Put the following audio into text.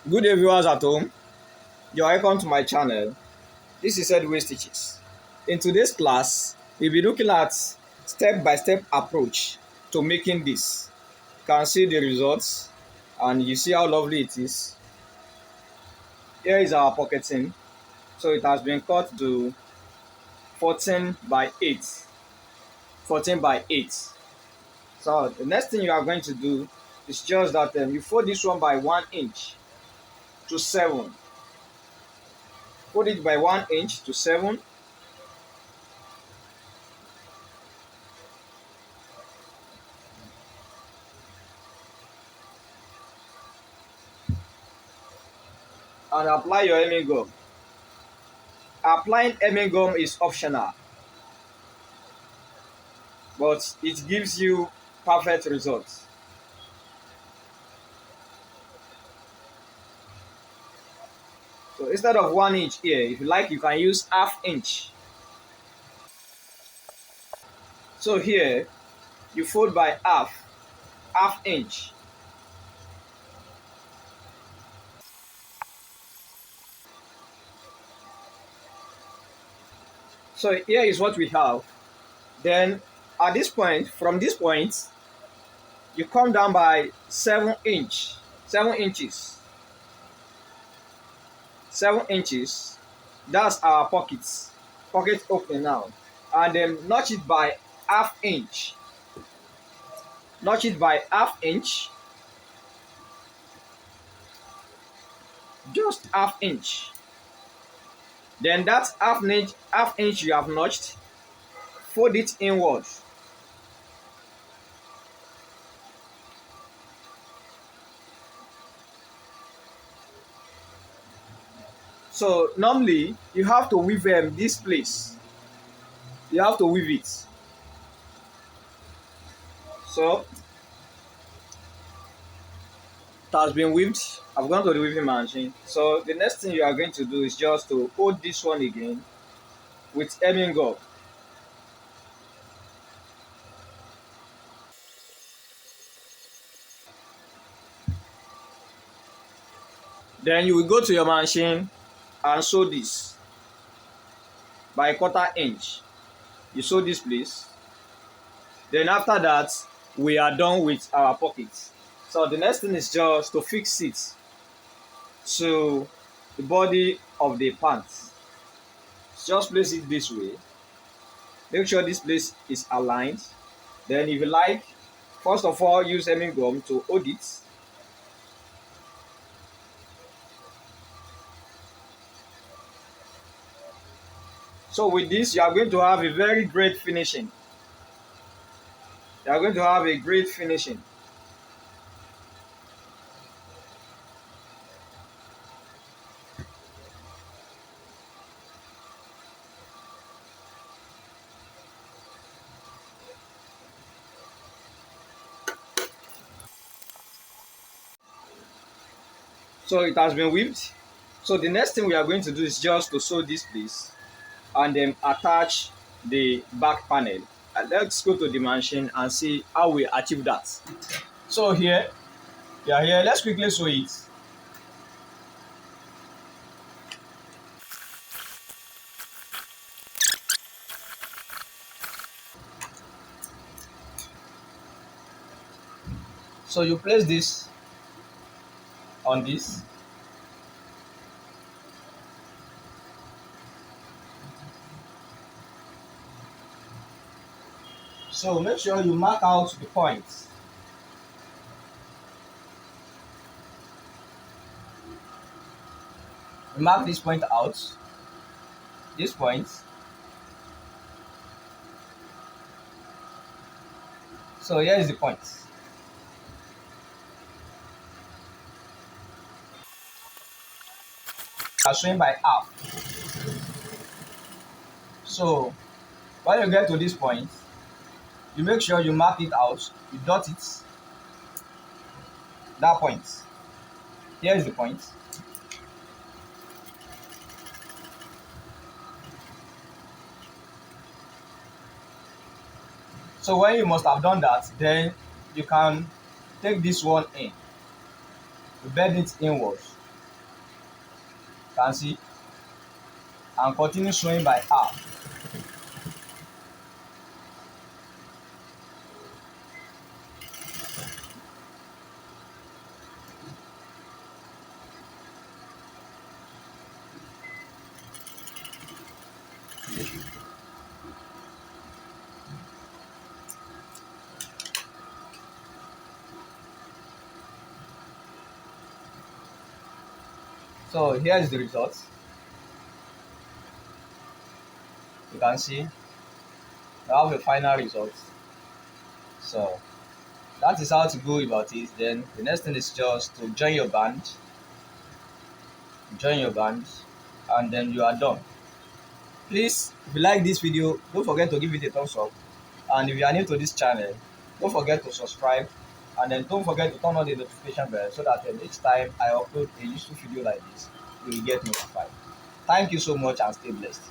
Good day, viewers at home. You're welcome to my channel. This is Headway Stitches. In today's class, we'll be looking at step-by-step approach to making this. You can see the results and you see how lovely it is. Here is our pocketing. So it has been cut to 14 by 8. 14 by 8. So the next thing you are going to do is just that you fold this one by 1 inch to 7. Fold it by 1 inch to 7. And apply your hemming gum. Applying hemming gum is optional, but it gives you perfect results. So instead of 1 inch here, if you like, you can use half inch. So here, you fold by half inch. So here is what we have. Then at this point, from this point, you come down by 7 inches. 7 inches. That's our pocket opening now. And then notch it by half inch. Notch it by half inch. Just half inch. Then that half inch you have notched, fold it inward. So normally you have to weave this place. You have to weave it. So it has been weaved. I've gone to the weaving machine. So the next thing you are going to do is just to hold this one again with hemming gum. Then you will go to your machine and sew this by 1/4 inch. You sew this place. Then after that, we are done with our pocket. So the next thing is just to fix it to the body of the pants. Just place it this way. Make sure this place is aligned. Then if you like, first of all, use hemming gum to hold it. So with this, you are going to have a very great finishing. You are going to have a great finishing. So it has been weaved. So the next thing we are going to do is just to sew this place and then attach the back panel. And let's go to the machine and see how we achieve that. So here, let's quickly sew it. So you place this on this. So make sure you mark out the points. You mark this point out. This point. So here is the point. I'm showing by half. So when you get to this point, you make sure you mark it out, you dot it. That point. Here is the point. So when you must have done that, then you can take this one in. You bend it inwards. can see, and continue sewing by half. So here is the result. You can see we have a final result. So that is how to go about it. Then the next thing is just to join your band, and then you are done. Please, if you like this video, don't forget to give it a thumbs up. And if you are new to this channel, don't forget to subscribe, and then don't forget to turn on the notification bell so that each time I upload a useful video like this, you will get notified. Thank you so much and stay blessed.